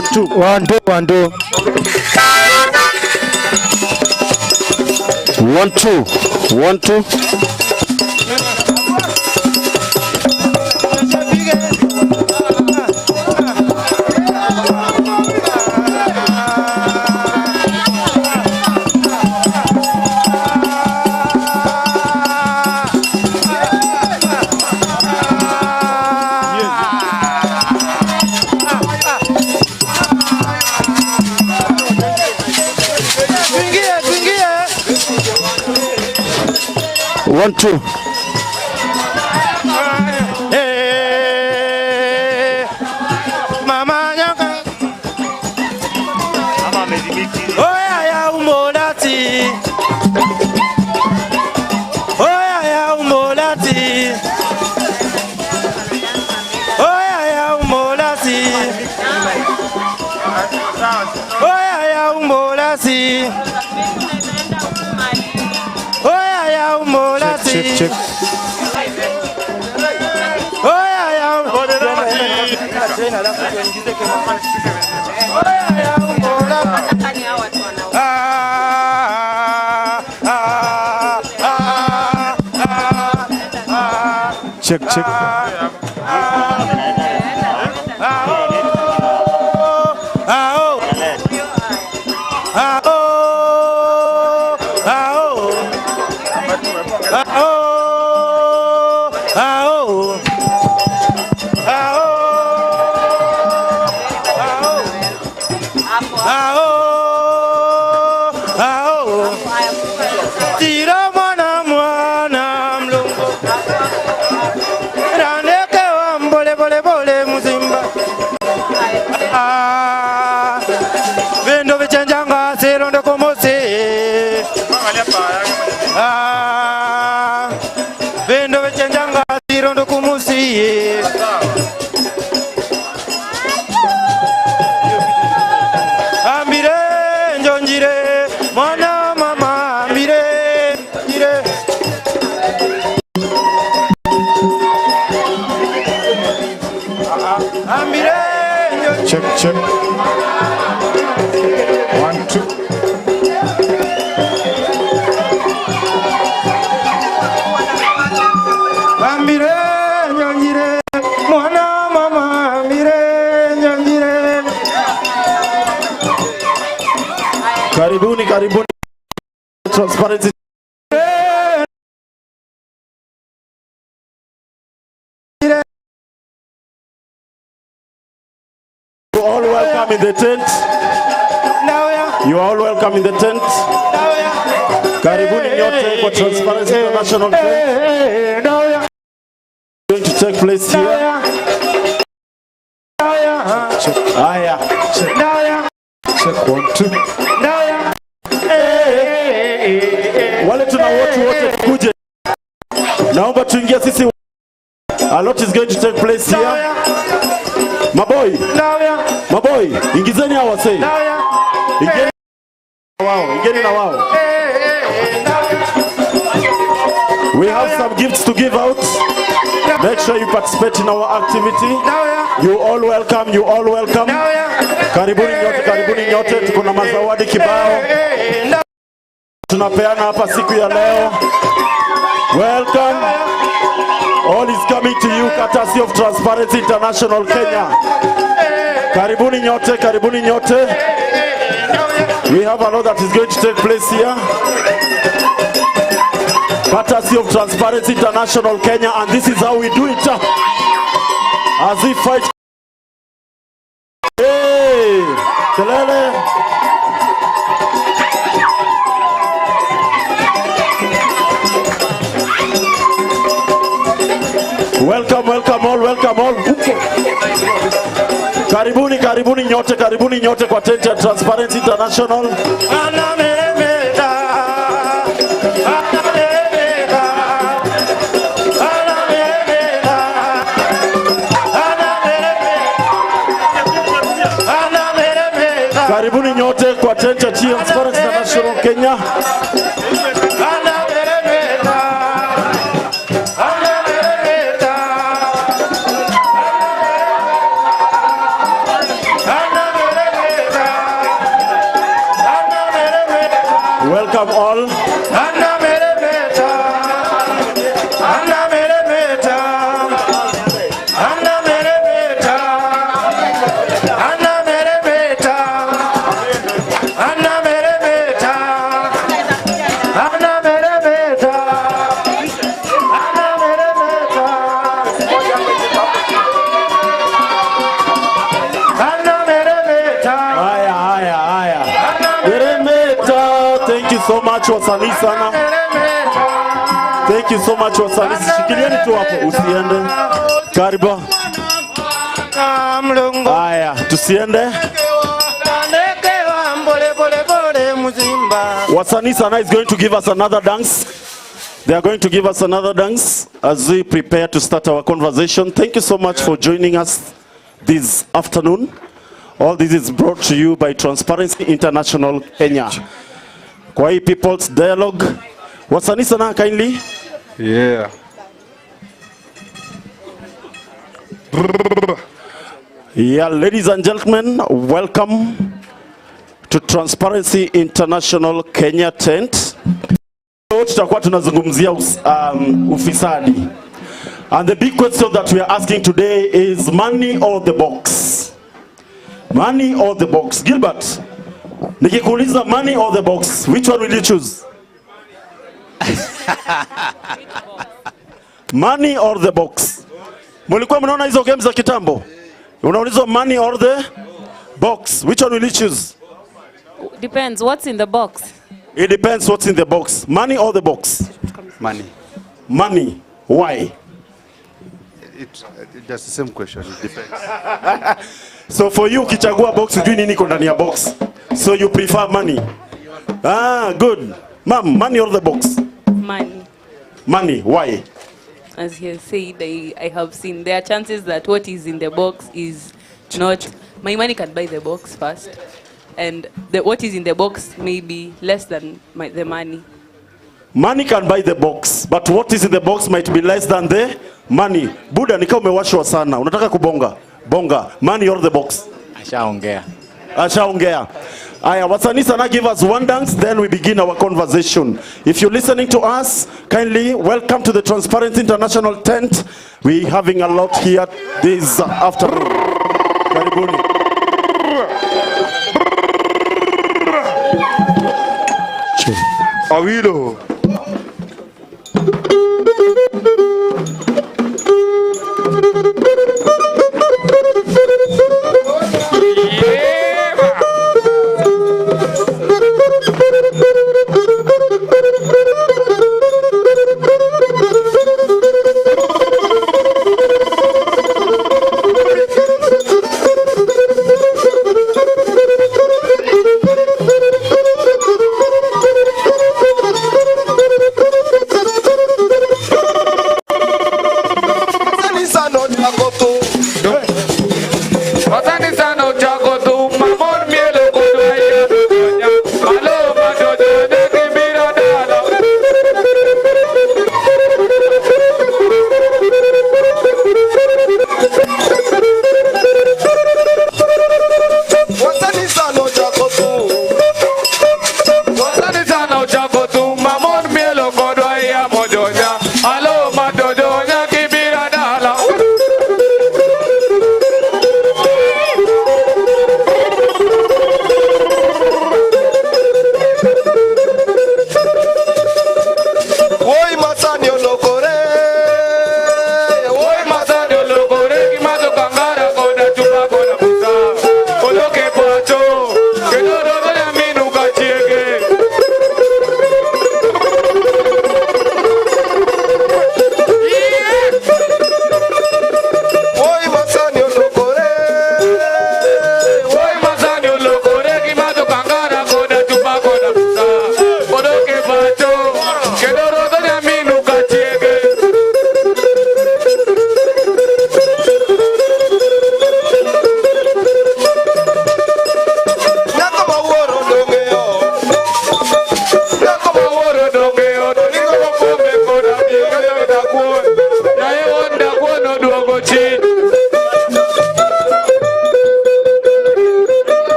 1 2. 1 2 1 2. 1 2. 1 2. One, two. Hey, mama nyaka. Mama amedhibiti. Oya ya umolati. Oya ya umolati. Oya ya umolati. Oya ya umolati. Oya ya umolati. Check, check. Oya ya umolati. Oya ya umolati. Check, check. Vendo vechenjanga sirondo kumusi. Ambire njonjire mwana mama ambire njire. Ambire njonjire. Check, check. 1 2. Ambire njonjire mwana mama ambire njonjire. Karibuni, karibuni. Transparency. You all welcome in the tent. You all welcome in the tent. Karibuni nyote kwa Transparency International Tent. Going to take place here. Check. Aya. Check. Check 1 2. Wale tuna wote kuje. Naomba tuingie sisi. A lot is going to take place here. Maboy. Maboy, ingizeni hao wasee. Ingeni wao, ingeni na wao. We have some gifts to give out. Make sure you participate in our activity. You all welcome, you all welcome. Karibuni nyote, tuko na mazawadi kibao tunapeana hapa siku ya leo. Welcome. All is coming to you courtesy of Transparency International Kenya. Karibuni nyote, karibuni nyote. We have a lot that is going to take place here. Courtesy of Transparency International Kenya, and this is how we do it. As if fight. Hey, kelele. Welcome, welcome all, welcome all. Karibuni nyote kwa tent ya Transparency International. Karibuni nyote kwa tent ya Transparency International Kenya. so much wasanii sana. Thank you so much wasanii. Shikilieni tu hapo usiende. Karibu. Haya, tusiende. Wasanii sana is going to give us another dance. They are going to give us another dance as we prepare to start our conversation. Thank you so much for joining us this afternoon. All this is brought to you by Transparency International Kenya. Kwa hii People's Dialogue. Wasanii sana kindly. Yeah. Yeah, ladies and gentlemen, welcome to Transparency International Kenya tent. Tutakuwa tunazungumzia ufisadi. And the big question that we are asking today is money or the box? Money or the box? Gilbert, nikikuuliza money or the box, which one will you choose? Money or the box? Mulikuwa mnaona hizo games za kitambo? Unaulizwa money or the box, which one will you choose? Depends what's in the box. It depends what's in the box. Money or the box? Money. Money. Why? It's just the same question. It depends. So for you, ukichagua box, ujui nini iko ndani ya box. So you prefer money. Ah, good. Ma'am, money or the box? Money. Money. Why? As he has said, I have seen there are chances that what is in the box is not. My money can buy the box first, and what is in the box may be less than the money. Money can buy the box, but what is in the box might be less than the money. Buda, nika umewashwa sana. Unataka kubonga. Bonga. Money or the box? Ashaongea. Ashaongea. Aya, wasanii sana give us one dance, then we begin our conversation. If you're listening to us, kindly welcome to the Transparency International tent. We're having a lot here this afternoon. Karibuni. Awilo.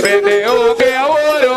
bende onge awuoro.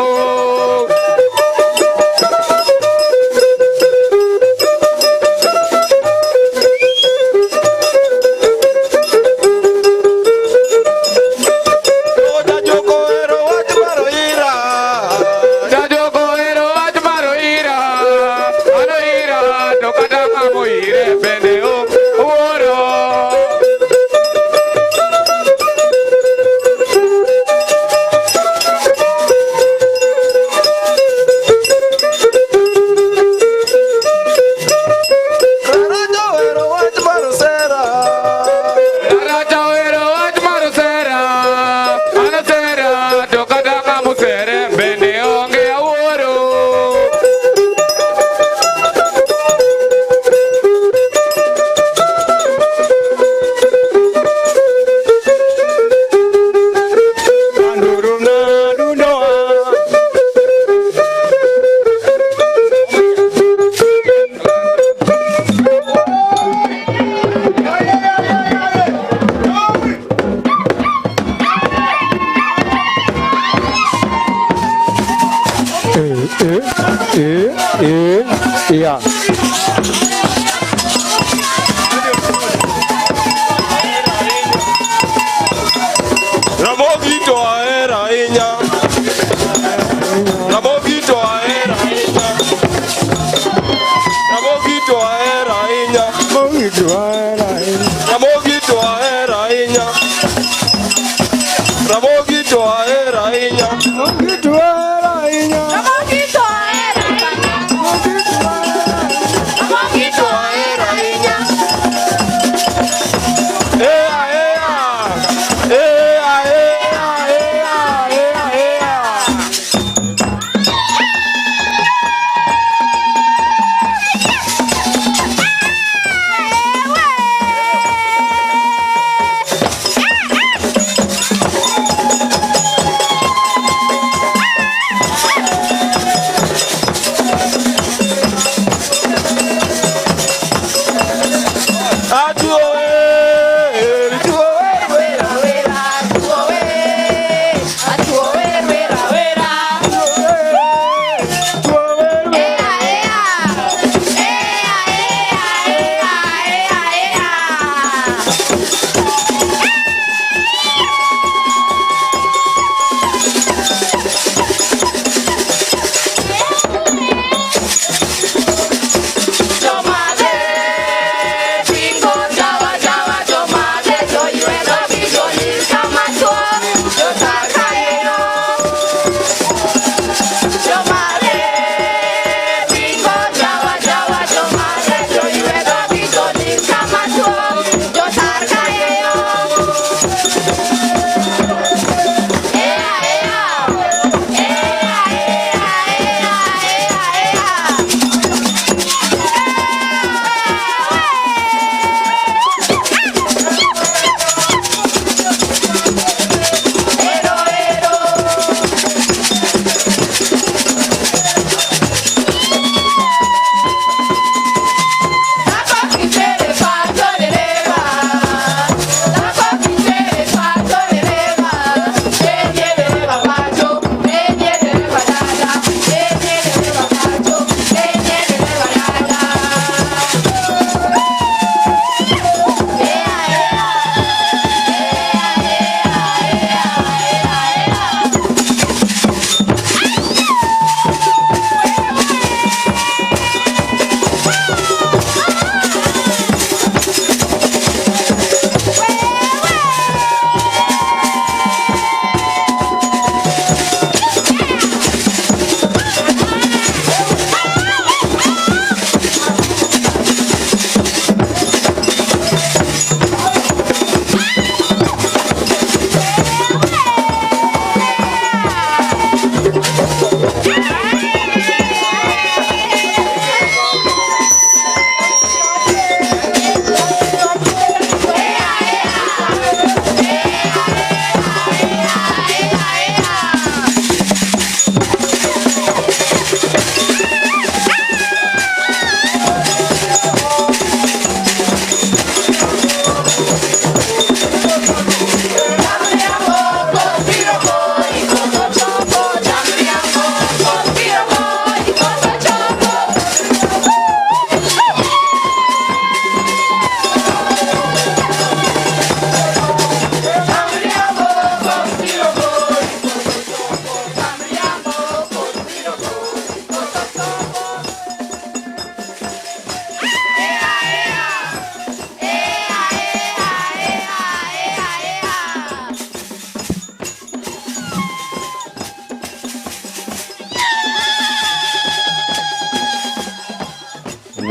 Yeah. Ramogito aera inya. Ramogito aera inya. Ramogito aera inya. Ramogito aera inya. Ramogito aera inya. Ramogito aera inya. Ramogito aera inya. Ramogito aera inya. Ea ea. Ea ea ea ea ea.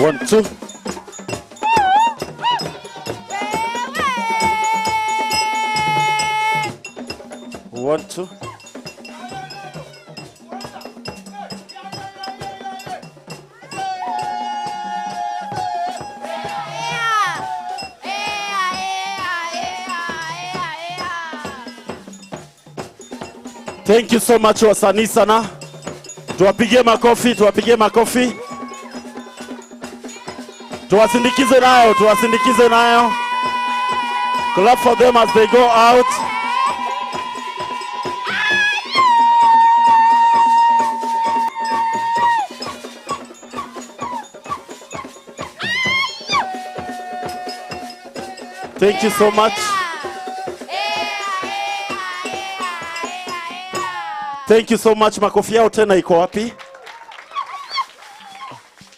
1, 2. One, two. Thank you so much wasanii sana. Tuwapigie makofi, tuwapigie makofi. Tuwasindikize nayo, tuwasindikize nayo. Clap for them as they go out. Thank you so much. Thank you so much. Makofi yao tena iko wapi?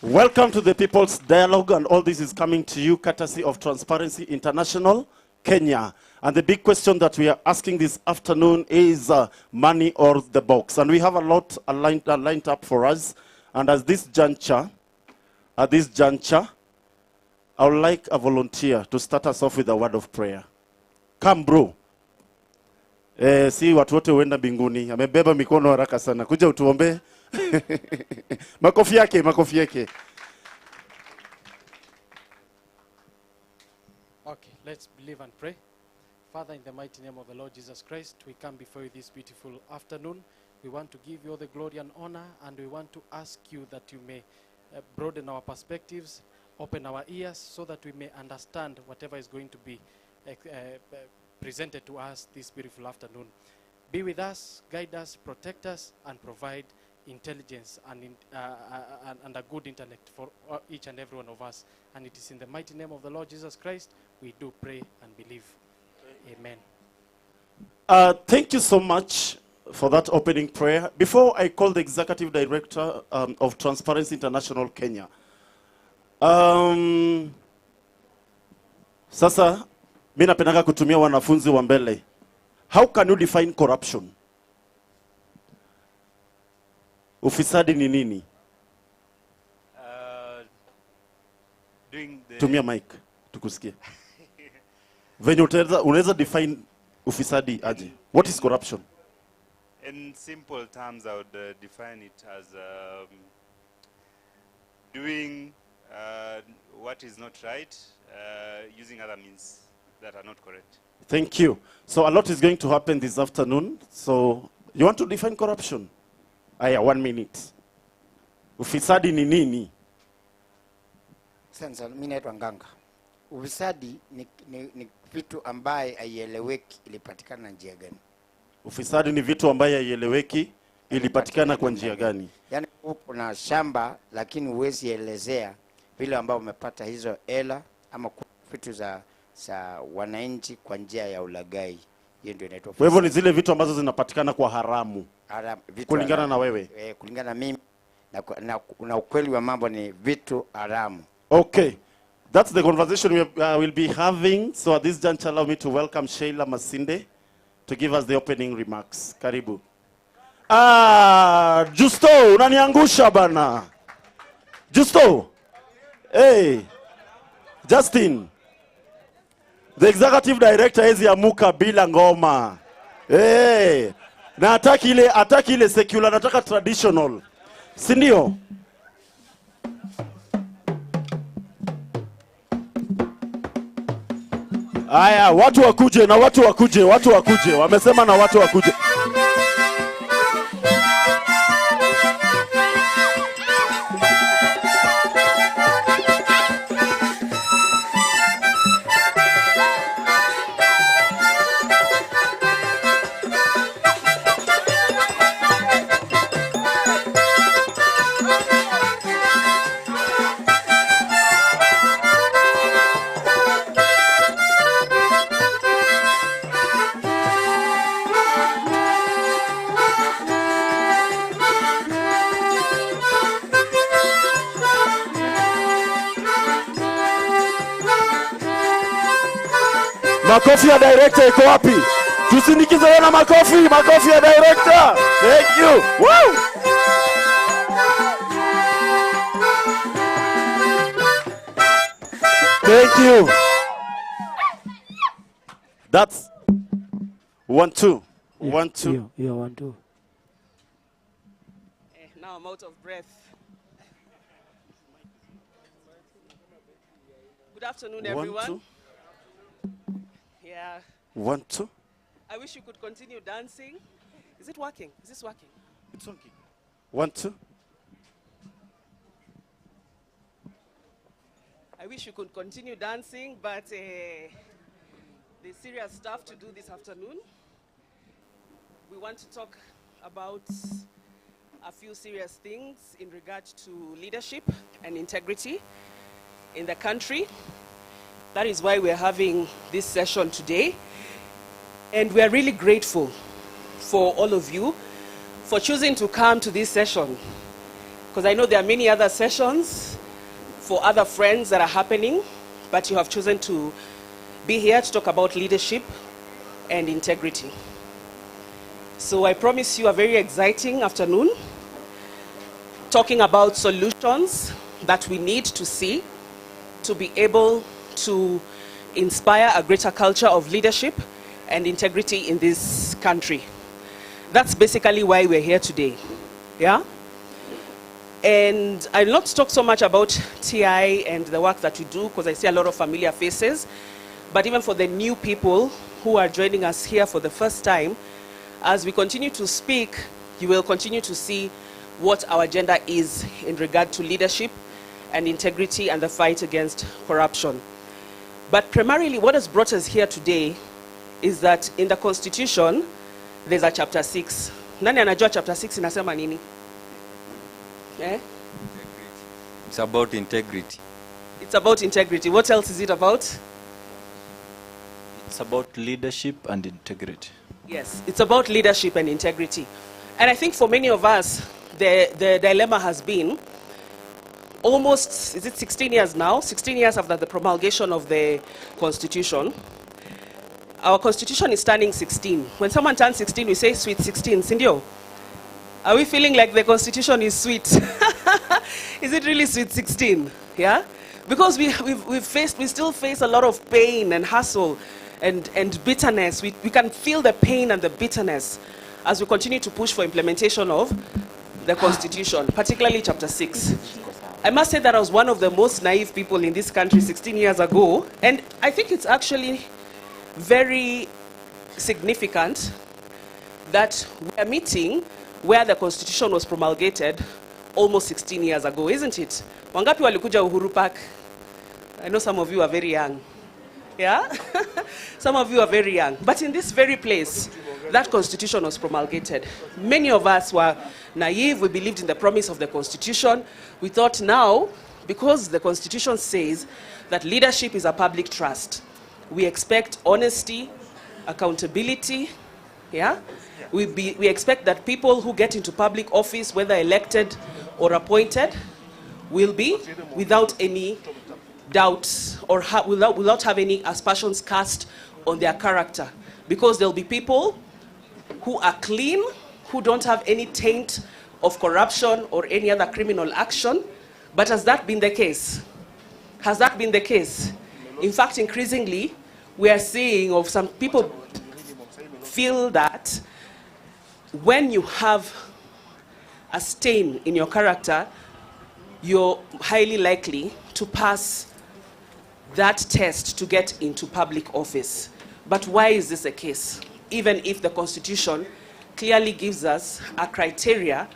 Welcome to the People's Dialogue, and all this is coming to you courtesy of Transparency International, Kenya. And the big question that we are asking this afternoon is money or the box. And we have a lot lined up for us. And at this juncture, I would like a volunteer to start us off with a word of prayer. Come, bro. Si watu wote huenda mbinguni. Amebeba mikono haraka sana. Kuja utuombe. Makofi yake, makofi yake. Okay, let's believe and pray. Father, in the mighty name of the Lord Jesus Christ, we come before you this beautiful afternoon. We want to give you all the glory and honor, and we want to ask you that you may broaden our perspectives, open our ears, so that we may understand whatever is going to be presented to us this beautiful afternoon. Be with us, guide us, protect us, and provide intelligence and a good intellect for each and every one of us. And it is in the mighty name of the Lord Jesus Christ we do pray and believe. Amen. Thank you so much for that opening prayer. Before I call the Executive Director of Transparency International Kenya, sasa mimi napenda kutumia wanafunzi wa mbele. How can you define corruption? Ufisadi ni nini? Tumia mic tukusikie. Venye unaweza define ufisadi aje? What is corruption? In simple terms, I would define it as doing what is not right, using other means that are not correct. Thank you. So a lot is going to happen this afternoon. So you want to define corruption? Aya, 1 minute. Ufisadi ni nini? Sasa mimi naitwa Nganga. Ufisadi ni vitu ambaye haieleweki ilipatikana na njia gani? Ufisadi ni vitu ambaye haieleweki ilipatikana kwa njia gani? Yaani uko na shamba lakini huwezi elezea vile ambao umepata hizo hela ama vitu za wananchi kwa njia ya ulaghai. Hiyo ndio inaitwa. Kwa hivyo ni zile vitu ambazo zinapatikana kwa haramu. Kulingana na wewe. Kulingana na mimi na ukweli wa mambo ni vitu haramu. Okay. That's the conversation we will be having. So at this juncture, allow me to welcome Sheila Masinde to give us the opening remarks. Karibu. Justo, unaniangusha bana. Justo. Hey. Justin. The executive director hezi amuka bila ngoma. Hey. Na ataki ile secular, nataka traditional. Si ndio? Aya, watu wakuje. Wamesema na watu wakuje. Makofi ya director iko wapi? Tusindikize na makofi ya director. Thank you. Woo! you. That's 1, 2. 1, 2. Yeah, 1, 2. Now I'm out of breath. Good afternoon, everyone. 1, 2. Yeah. 1, 2. I wish you could continue dancing. Is it working? Is this working? It's working. 1, 2. I wish you could continue dancing, but there's serious stuff to do this afternoon. We want to talk about a few serious things in regard to leadership and integrity in the country. That is why we're having this session today. And we are really grateful for all of you for choosing to come to this session. Because I know there are many other sessions for other friends that are happening, but you have chosen to be here to talk about leadership and integrity. So I promise you a very exciting afternoon, talking about solutions that we need to see to be able to inspire a greater culture of leadership and integrity in this country. That's basically why we're here today. Yeah? And I'll not talk so much about TI and the work that we do, because I see a lot of familiar faces. But even for the new people who are joining us here for the first time, as we continue to speak, you will continue to see what our agenda is in regard to leadership and integrity and the fight against corruption. But primarily what has brought us here today is that in the Constitution, there's a chapter 6. Nani anajua chapter 6 inasema nini? Eh? It's about integrity. It's about integrity. What else is it about? It's about leadership and integrity. Yes, it's about leadership and integrity. And I think for many of us, the dilemma has been almost, is it 16 years now? 16 years after the promulgation of the Constitution. Our Constitution is turning 16. When someone turns 16, we say sweet 16, Sindio. Are we feeling like the Constitution is sweet? Is it really sweet 16? Yeah? Because we still face a lot of pain and hassle and bitterness. We can feel the pain and the bitterness as we continue to push for implementation of the Constitution, particularly chapter 6. I must say that I was one of the most naive people in this country 16 years ago, and I think it's actually very significant that we're meeting where the Constitution was promulgated almost 16 years ago, isn't it? Wangapi walikuja Uhuru Park? I know some of you are very young. Yeah? Some of you are very young. But in this very place, that Constitution was promulgated. Many of us were naive. We believed in the promise of the Constitution. We thought now, because the Constitution says that leadership is a public trust, we expect honesty, accountability. Yeah? We expect that people who get into public office, whether elected or appointed, will be without any doubts or without have any aspersions cast on their character. Because there'll be people who are clean, who don't have any taint of corruption or any other criminal action. But has that been the case? Has that been the case? In fact, increasingly, we are seeing of some people feel that when you have a stain in your character, you're highly likely to pass that test to get into public office. But why is this the case? Even if the Constitution clearly gives us a criteria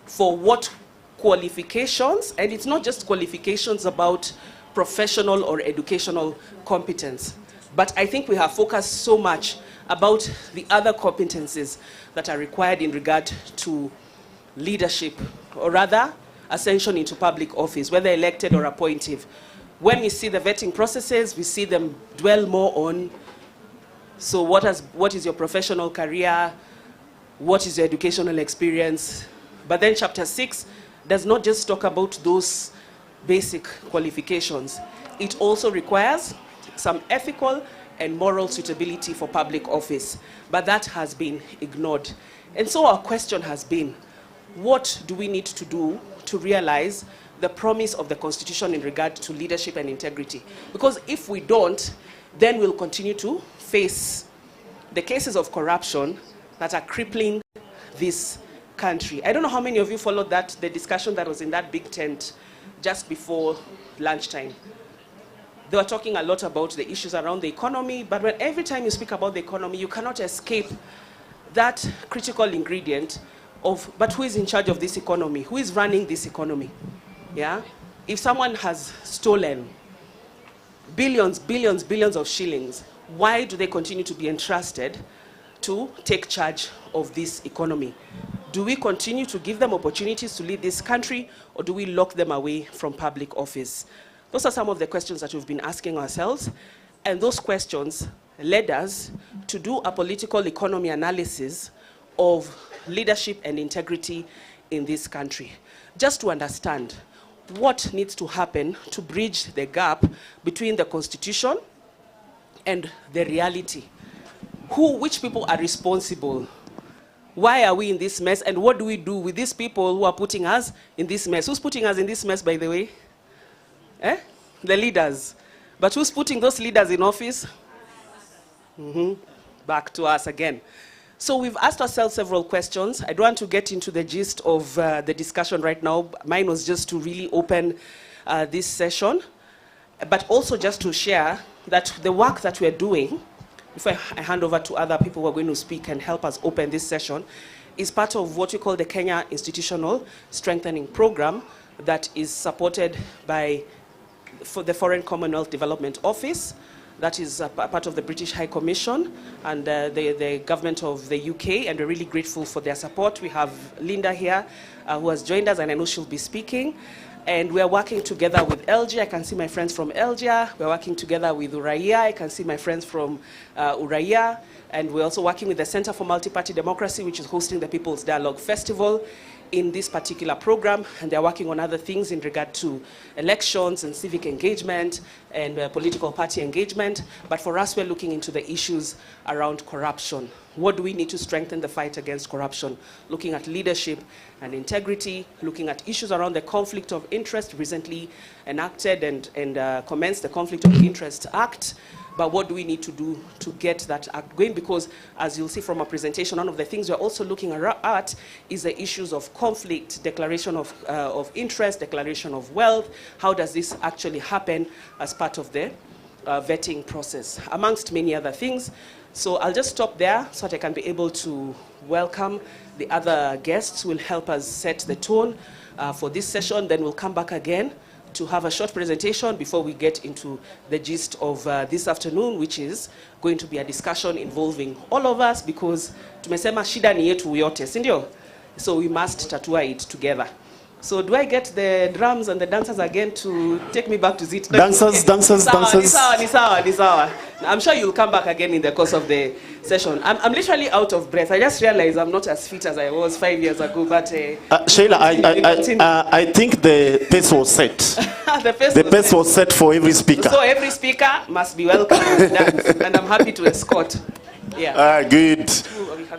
for what qualifications, and it's not just qualifications about professional or educational competence, but I think we have focused so much about the other competencies that are required in regard to leadership, or rather, ascension into public office, whether elected or appointive. When we see the vetting processes, we see them dwell more on, so what is your professional career, what is your educational experience? But then chapter 6 does not just talk about those basic qualifications. It also requires some ethical and moral suitability for public office. But that has been ignored. And so our question has been, what do we need to do to realize the promise of the Constitution in regard to leadership and integrity. Because if we don't, then we'll continue to face the cases of corruption that are crippling this country. I don't know how many of you followed the discussion that was in that big tent just before lunchtime. They were talking a lot about the issues around the economy, but every time you speak about the economy, you cannot escape that critical ingredient of, but who is in charge of this economy? Who is running this economy? Yeah? If someone has stolen billions of shillings, why do they continue to be entrusted to take charge of this economy? Do we continue to give them opportunities to lead this country, or do we lock them away from public office? Those are some of the questions that we've been asking ourselves, and those questions led us to do a political economy analysis of leadership and integrity in this country, just to understand what needs to happen to bridge the gap between the Constitution and the reality. Which people are responsible? Why are we in this mess, and what do we do with these people who are putting us in this mess? Who's putting us in this mess, by the way? The leaders. But who's putting those leaders in office? Back to us again. So we've asked ourselves several questions. I don't want to get into the gist of the discussion right now. Mine was just to really open this session, but also just to share that the work that we're doing, before I hand over to other people who are going to speak and help us open this session, is part of what we call the Kenya Institutional Strengthening Program that is supported by the Foreign Commonwealth Development Office. That is part of the British High Commission and the government of the UK, and we're really grateful for their support. We have Linda here who has joined us, and I know she'll be speaking. And we are working together with LG. I can see my friends from LG. We're working together with Uraia. I can see my friends from Uraia. And we're also working with the Center for Multi-Party Democracy, which is hosting the People's Dialogue Festival in this particular program. And they're working on other things in regard to elections and civic engagement and political party engagement. But for us, we're looking into the issues around corruption. What do we need to strengthen the fight against corruption? Looking at leadership and integrity, looking at issues around the conflict of interest, recently enacted and commenced the Conflict of Interest Act. But what do we need to do to get that act going? Because as you'll see from our presentation, one of the things we're also looking at is the issues of conflict, declaration of interest, declaration of wealth. How does this actually happen as part of the vetting process, amongst many other things. So I'll just stop there so that I can be able to welcome the other guests who will help us set the tone for this session. Then we'll come back again to have a short presentation before we get into the gist of this afternoon, which is going to be a discussion involving all of us, because tumesema shida ni yetu yote, si ndio? So we must tatua it together. So do I get the drums and the dancers again to take me back to Zit? Dancers. Nisawa. I'm sure you'll come back again in the course of the session. I'm literally out of breath. I just realized I'm not as fit as I was 5 years ago, but... Sheila, I think the pace was set. the pace was set for every speaker. So every speaker must be welcome to dance, and I'm happy to escort. Yeah. Good.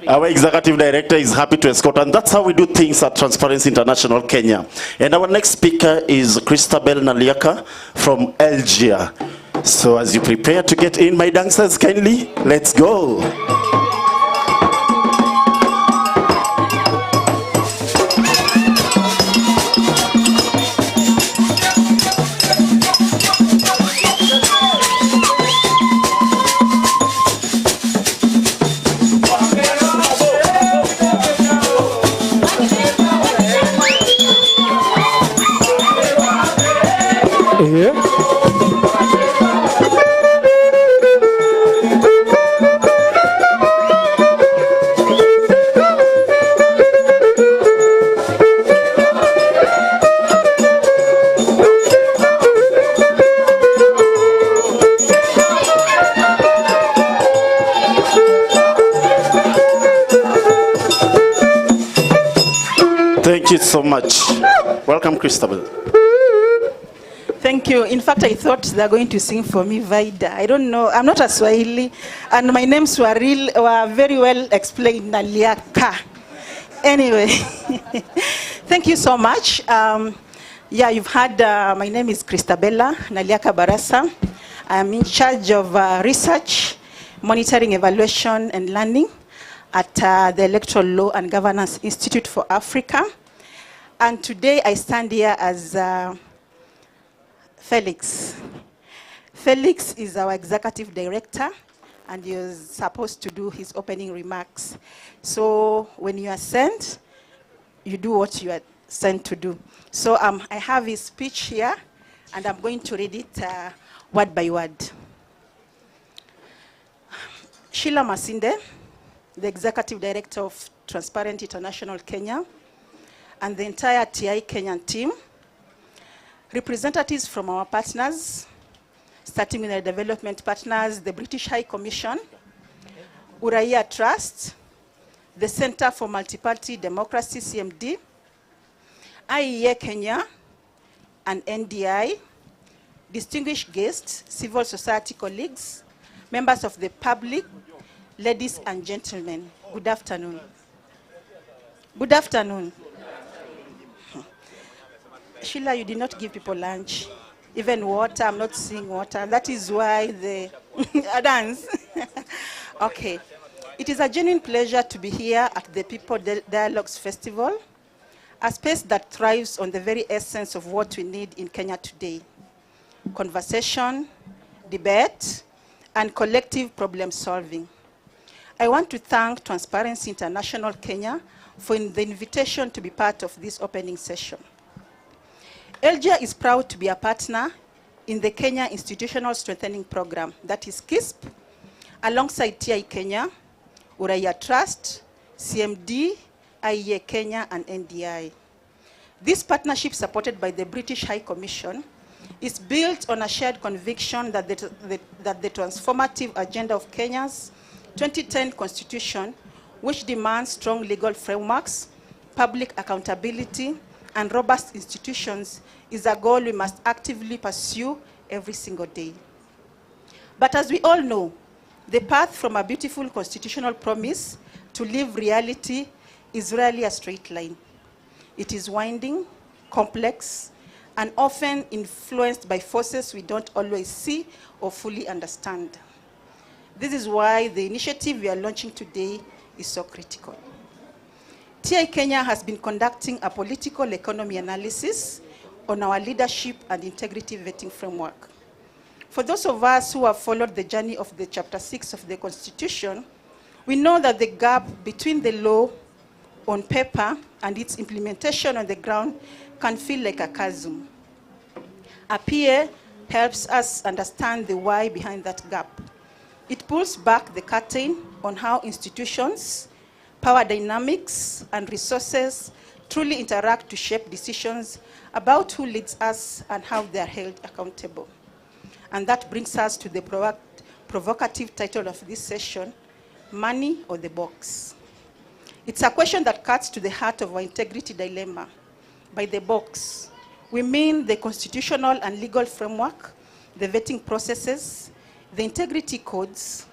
Our executive director is happy to escort, and that's how we do things at Transparency International Kenya. And our next speaker is Christabel Naliaka from Algeria. So as you prepare to get in, my dancers, kindly, let's go. Thank you so much. Welcome, Christabel. Thank you. In fact, I thought they're going to sing for me Vaida. I don't know. I'm not a Swahili, and my names were very well explained. Naliaka. Anyway, thank you so much. Yeah, you've heard, my name is Christabella Naliaka Barasa. I'm in charge of research, monitoring, evaluation, and learning at the Electoral Law and Governance Institute for Africa. And today I stand here as Felix. Felix is our executive director, and he is supposed to do his opening remarks. So when you are sent, you do what you are sent to do. So I have his speech here, and I'm going to read it word by word. Sheila Masinde, the executive director of Transparent International Kenya, and the entire TI Kenyan team, representatives from our partners, starting with the development partners, the British High Commission, Uraia Trust, the Center for Multiparty Democracy, CMD, IEA Kenya, and NDI, distinguished guests, civil society colleagues, members of the public, ladies and gentlemen, good afternoon. Good afternoon. Sheila, you did not give people lunch. Even water, I'm not seeing water. That is why they dance. Okay. It is a genuine pleasure to be here at the People Dialogues Festival, a space that thrives on the very essence of what we need in Kenya today: conversation, debate, and collective problem solving. I want to thank Transparency International Kenya for the invitation to be part of this opening session. LGIA is proud to be a partner in the Kenya Institutional Strengthening Program, that is KISP, alongside TI Kenya, Uraia Trust, CMD, IEA Kenya, and NDI. This partnership, supported by the British High Commission, is built on a shared conviction that the transformative agenda of Kenya's 2010 Constitution, which demands strong legal frameworks, public accountability, and robust institutions, is a goal we must actively pursue every single day. But as we all know, the path from a beautiful constitutional promise to live reality is rarely a straight line. It is winding, complex, and often influenced by forces we don't always see or fully understand. This is why the initiative we are launching today is so critical. TI Kenya has been conducting a political economy analysis on our leadership and integrity vetting framework. For those of us who have followed the journey of the Chapter 6 of the Constitution, we know that the gap between the law on paper and its implementation on the ground can feel like a chasm. A PA helps us understand the why behind that gap. It pulls back the curtain on how institutions, power dynamics, and resources truly interact to shape decisions about who leads us and how they are held accountable. And that brings us to the provocative title of this session, Money or the Box. It's a question that cuts to the heart of our integrity dilemma. By the box, we mean the constitutional and legal framework, the vetting processes, the integrity codes,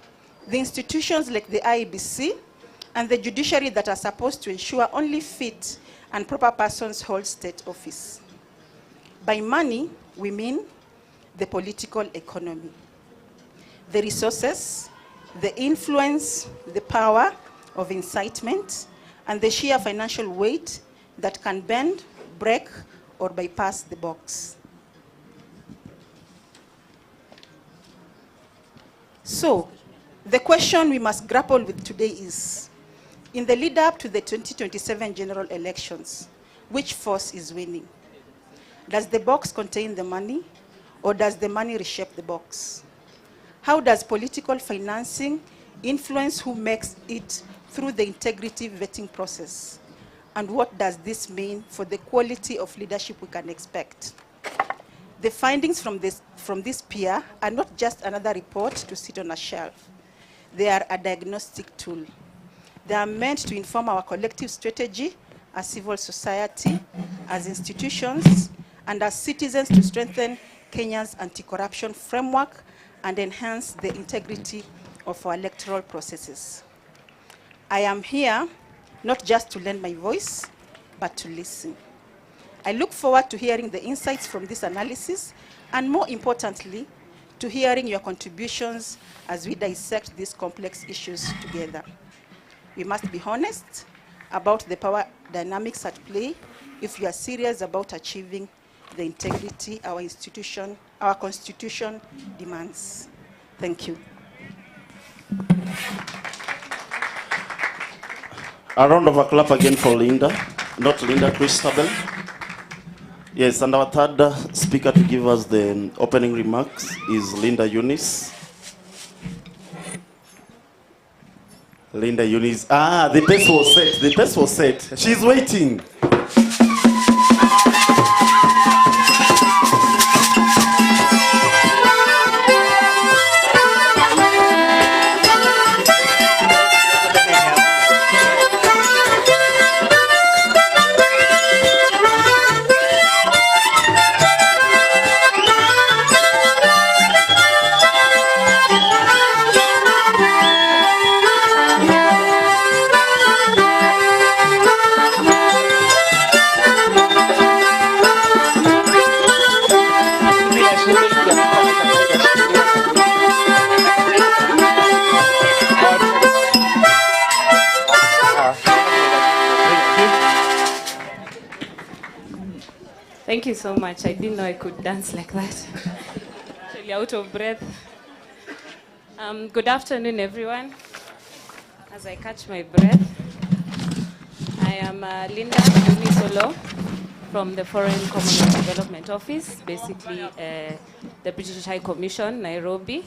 the institutions like the IEBC, and the judiciary that are supposed to ensure only fit and proper persons hold state office. By money, we mean the political economy, the resources, the influence, the power of incitement, and the sheer financial weight that can bend, break, or bypass the box. So, the question we must grapple with today is, in the lead up to the 2027 general elections, which force is winning? Does the box contain the money, or does the money reshape the box? How does political financing influence who makes it through the integrity vetting process? And what does this mean for the quality of leadership we can expect? The findings from this peer are not just another report to sit on a shelf. They are a diagnostic tool. They are meant to inform our collective strategy as civil society, as institutions, and as citizens to strengthen Kenya's anti-corruption framework and enhance the integrity of our electoral processes. I am here not just to lend my voice, but to listen. I look forward to hearing the insights from this analysis, and more importantly, to hearing your contributions as we dissect these complex issues together. We must be honest about the power dynamics at play if we are serious about achieving the integrity our constitution demands. Thank you. A round of applause again for Linda, not Linda, Christabel. Yes, and our third speaker to give us the opening remarks is Linda Eunice. Linda Eunice. Ah, the pace was set. The pace was set. She's waiting. Thank you so much. I didn't know I could dance like that. Actually out of breath. Good afternoon, everyone. As I catch my breath, I am Linda Eunice from the Foreign Commonwealth Development Office, basically the British High Commission, Nairobi.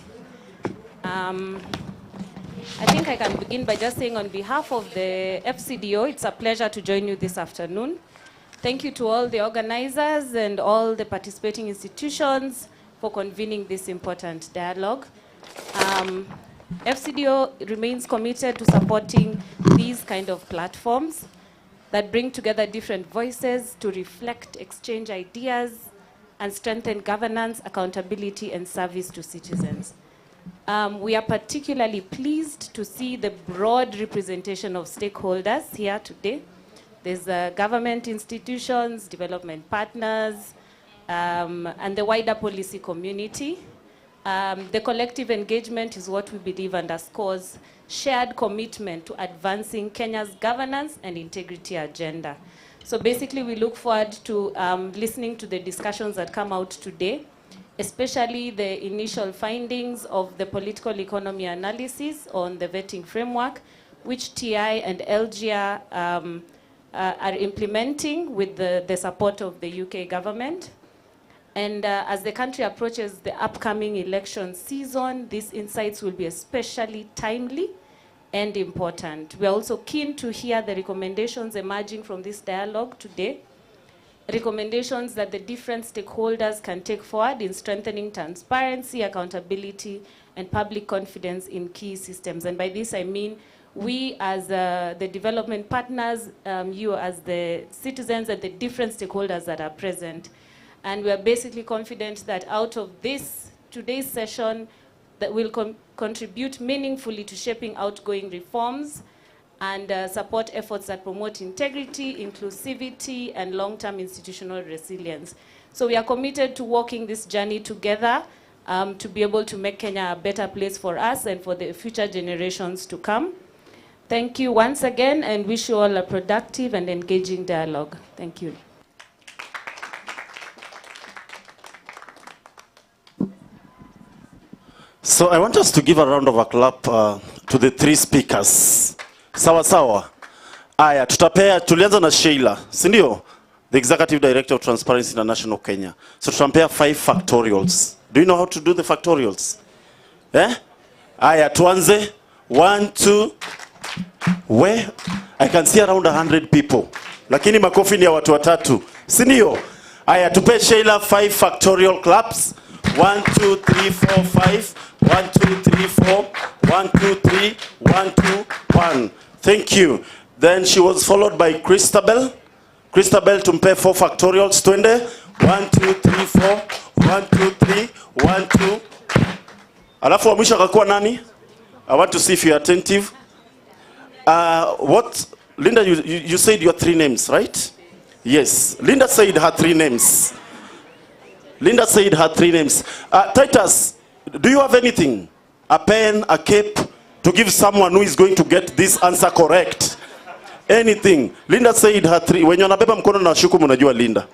I think I can begin by just saying on behalf of the FCDO, it's a pleasure to join you this afternoon. Thank you to all the organizers and all the participating institutions for convening this important dialogue. FCDO remains committed to supporting these kind of platforms that bring together different voices to reflect, exchange ideas, and strengthen governance, accountability, and service to citizens. We are particularly pleased to see the broad representation of stakeholders here today. There's government institutions, development partners, and the wider policy community. The collective engagement is what we believe underscores shared commitment to advancing Kenya's governance and integrity agenda. So basically, we look forward to listening to the discussions that come out today, especially the initial findings of the political economy analysis on the vetting framework, which TI and LGR are implementing with the support of the UK government. And as the country approaches the upcoming election season, these insights will be especially timely and important. We are also keen to hear the recommendations emerging from this dialogue today, recommendations that the different stakeholders can take forward in strengthening transparency, accountability, and public confidence in key systems. And by this I mean we as the development partners, you as the citizens and the different stakeholders that are present. And we are basically confident that out of this today's session that will contribute meaningfully to shaping outgoing reforms and support efforts that promote integrity, inclusivity, and long-term institutional resilience. So we are committed to walking this journey together to be able to make Kenya a better place for us and for the future generations to come. Thank you once again, and wish you all a productive and engaging dialogue. Thank you. So I want us to give a round of applause to the three speakers. Sawa sawa. Aya, tulianza na Sheila, si ndio? The Executive Director of Transparency International Kenya. So tutampea 5 factorials. Do you know how to do the factorials? Eh? Aya, tuanze. 1, 2. Where? I can see around 100 people. Lakini makofi ni ya watu watatu. Si ndio? Aya, tupe Sheila 5 factorial claps. 1, 2, 3, 4, 5. 1, 2, 3, 4. 1, 2, 3. 1, 2, 1. Thank you. Then she was followed by Christabel. Christabel tumpe 4 factorials. Twende. 1, 2, 3, 4. 1, 2, 3. 1, 2. Alafu wa mwisho akakuwa nani? I want to see if you are attentive. What, Linda, you said your 3 names, right? Yes. Linda said her 3 names. Linda said her 3 names. Titus, do you have anything? A pen, a cape to give someone who is going to get this answer correct? Anything? Linda said her 3. When you nabeba mkono na shuku mnajua Linda.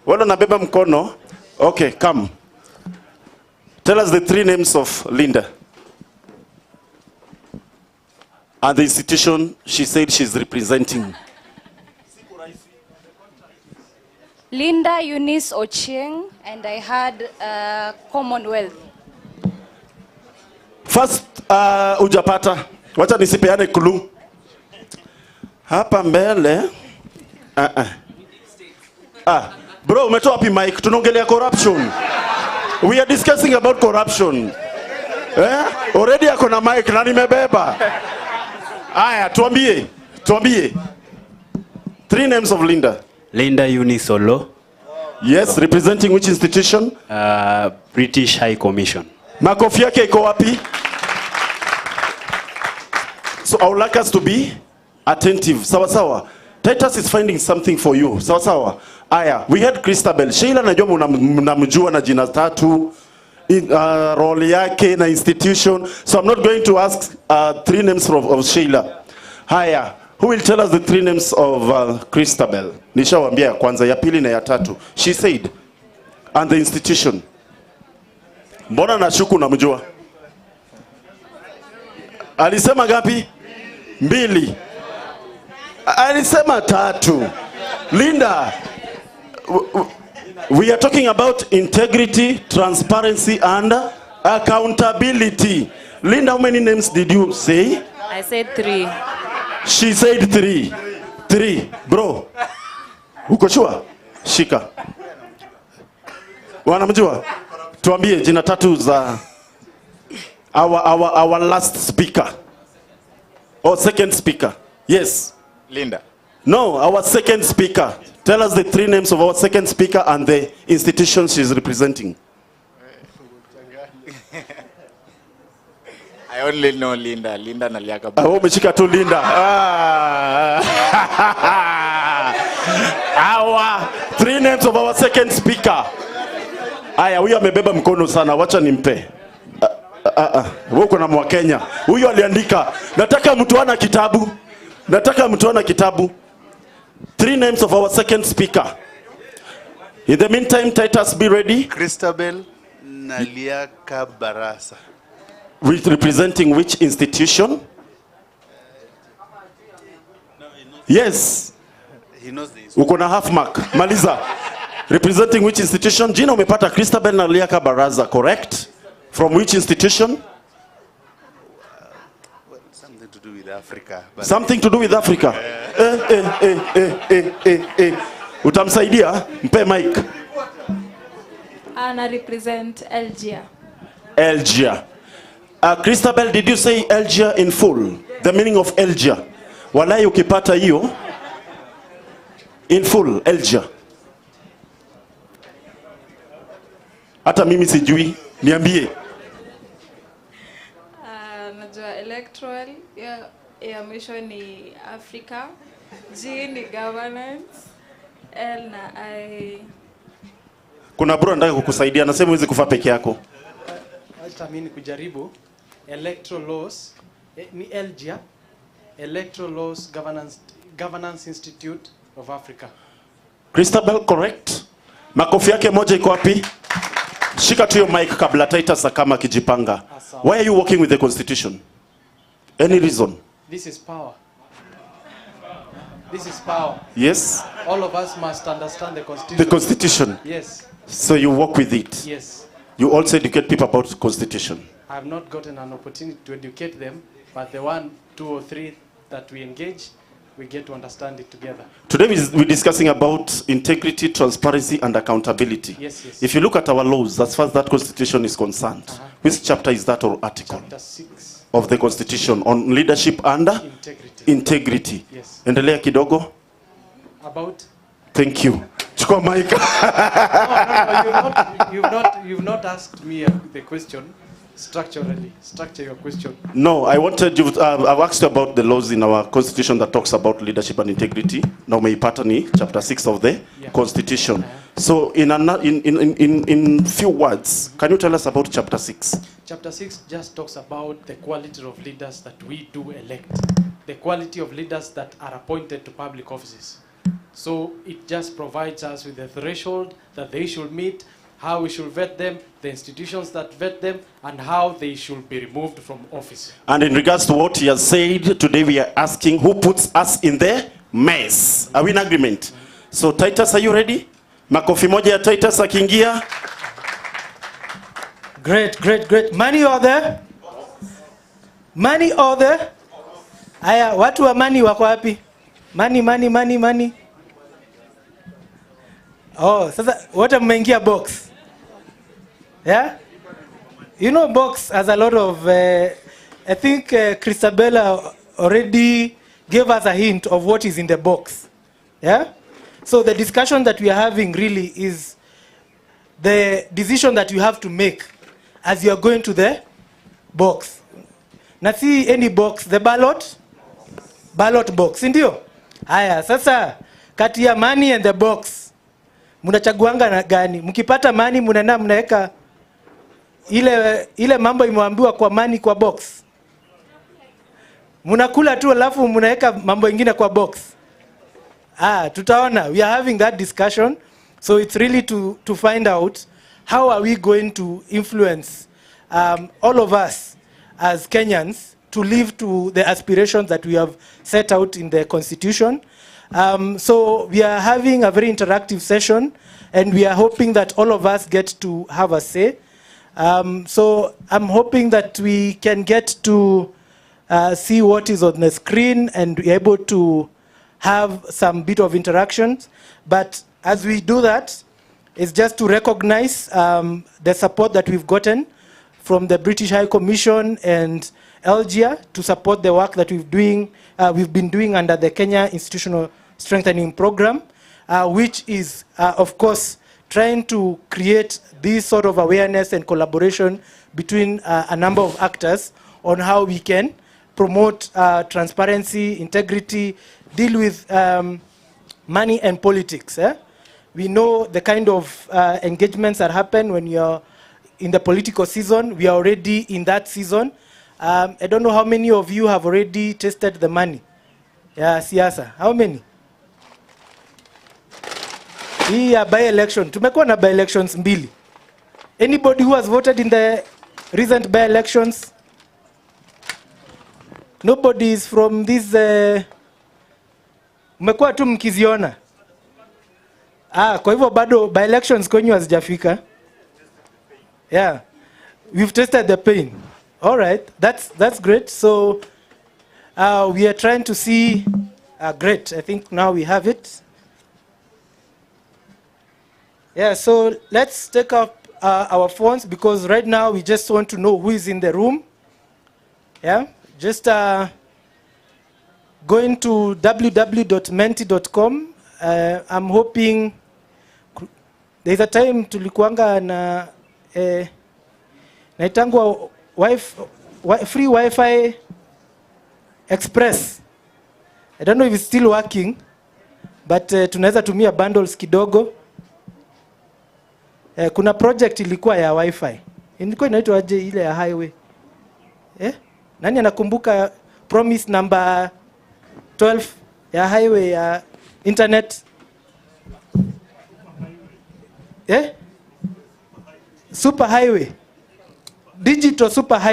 Wala nabeba mkono. Okay, come. Tell us the 3 names of Linda. And the institution she said she's representing. Linda Eunice Ochieng, and I had Commonwealth. First, ujapata. Wacha nisipeane clue. Hapa mbele. Bro, umetoa wapi mic? Tunaongelea corruption. We are discussing about corruption. Already ako na mic na nimebeba. Aya, tuambie. 3 names of Linda. Linda Eunice Olo. Yes, representing which institution? British High Commission. Makofi yake iko wapi? So I would like us to be attentive. Sawa sawa. Titus is finding something for you. Sawa sawa. Aya, we had Christabel. Sheila najua mnamjua na jina 3. Role yake na institution. So I'm not going to ask 3 names of Sheila. Haya, who will tell us the 3 names of Christabel? Nishawambia ya kwanza, ya pili na ya 3. She said, and the institution. Mbona nashuku namjua? Alisema gapi? 2. Alisema 3. Linda, we are talking about integrity, transparency, and accountability. Linda, how many names did you say? I said 3. She said 3. 3. Bro, uko sure? Shika. Wanamjua? Tuambie jina 3 za our last speaker. Or second speaker. Yes. Linda. No, our second speaker. Tell us the 3 names of our second speaker and the institution she's representing. I only know Linda. Linda Naliaka. Umeshika tu Linda. Our 3 names of our second speaker. Aya, huyu amebeba mkono sana. Wacha nimpe. Wewe uko na Mwakenya. Huyu aliandika, nataka mtu ana kitabu. Nataka mtu ana kitabu. 3 names of our second speaker. In the meantime, Titus, be ready. Christabel Naliaka Barasa. Representing which institution? Yes. He knows this. Uko na half mark. Maliza. Representing which institution? Jina umepata Christabel Naliaka Baraza, correct? From which institution? Something to do with Africa. Something to do with Africa. Utamsaidia? Mpe mic. Ana represent Algier. Algier. Christabel, did you say Algier in full? The meaning of Algier. Walai ukipata hiyo. In full, Algier. Hata mimi sijui. Niambie. Najua electoral. Ya mwisho ni Africa. G ni governance. L na I. Kuna bro anataka kukusaidia, anasema huwezi kufa peke yako. Hata mimi kujaribu. Electoral laws ni Algier. Electoral laws governance institute of Africa. Christabel, correct? Makofi yake moja iko wapi? Shika tu hiyo mic kabla Titus kama kijipanga. Why are you working with the constitution? Any reason? This is power. This is power. Yes. All of us must understand the constitution. The constitution. Yes. So you work with it. Yes. You also educate people about the constitution. I have not gotten an opportunity to educate them, but the 1, 2, or 3 that we engage, we get to understand it together. Today we're discussing about integrity, transparency, and accountability. Yes, yes. If you look at our laws, as far as that constitution is concerned, which chapter is that or article? Chapter 6. Of the constitution on leadership and integrity. Yes. Endelea kidogo. About? Thank you. Chukua mic. No, you've not asked me the question. Structure your question. No, I wanted you. I've asked you about the laws in our constitution that talks about leadership and integrity. Now, umeipata ni chapter 6 of the constitution. So, in few words, can you tell us about chapter 6? Chapter 6 just talks about the quality of leaders that we do elect, the quality of leaders that are appointed to public offices. So it just provides us with the threshold that they should meet, how we should vet them, the institutions that vet them, and how they should be removed from office. And in regards to what he has said, today we are asking who puts us in the mess. Are we in agreement? So Titus, are you ready? Makofi moja ya Titus akiingia. Great. Money order? Money order? Aya, watu wa money wako wapi? Money. Oh, sasa wote mmeingia box. Yeah? You know box has a lot of, I think Christabella already gave us a hint of what is in the box. Yeah? So the discussion that we are having really is the decision that you have to make as you are going to the box. Na si any box, the ballot box, ndio? Haya, sasa kati ya money and the box, mnachaguanga na gani? Mkipata money mnaweka ile mambo imeambiwa kwa money kwa box. Mnakula tu alafu mnaweka mambo ingine kwa box. Tutaona. We are having that discussion. So it's really to find out how are we going to influence all of us as Kenyans to live to the aspirations that we have set out in the Constitution. So we are having a very interactive session, and we are hoping that all of us get to have a say. So I'm hoping that we can get to see what is on the screen and be able to have some bit of interactions. But as we do that, it's just to recognize the support that we've gotten from the British High Commission and Algia to support the work that we've been doing under the Kenya Institutional Strengthening Program, which is, of course, trying to create this sort of awareness and collaboration between a number of actors on how we can promote transparency, integrity, deal with money and politics. We know the kind of engagements that happen when you're in the political season. We are already in that season. I don't know how many of you have already tasted the money. Yeah, siasa. How many? Hii by-election. Tumekuwa na by-elections mbili. Anybody who has voted in the recent by-elections? Nobody is from this. Mmekuwa tu mkiziona. Kwa hivyo bado by-elections kwenyu hazijafika. Yeah, we've tested the pain. All right, that's great. So we are trying to see. Great, I think now we have it. Yeah, so let's take up our phones, because right now we just want to know who is in the room. Yeah, just going to www.menti.com. I'm hoping there's a time tulikuanga na naitangwa free Wi-Fi Express. I don't know if it's still working, but tunaweza tumia bundles kidogo. Kuna project ilikuwa ya Wi-Fi. Ilikuwa inaitwa aje ile ya highway? Nani anakumbuka promise number 12 ya highway ya internet? Super highway. Digital super highway.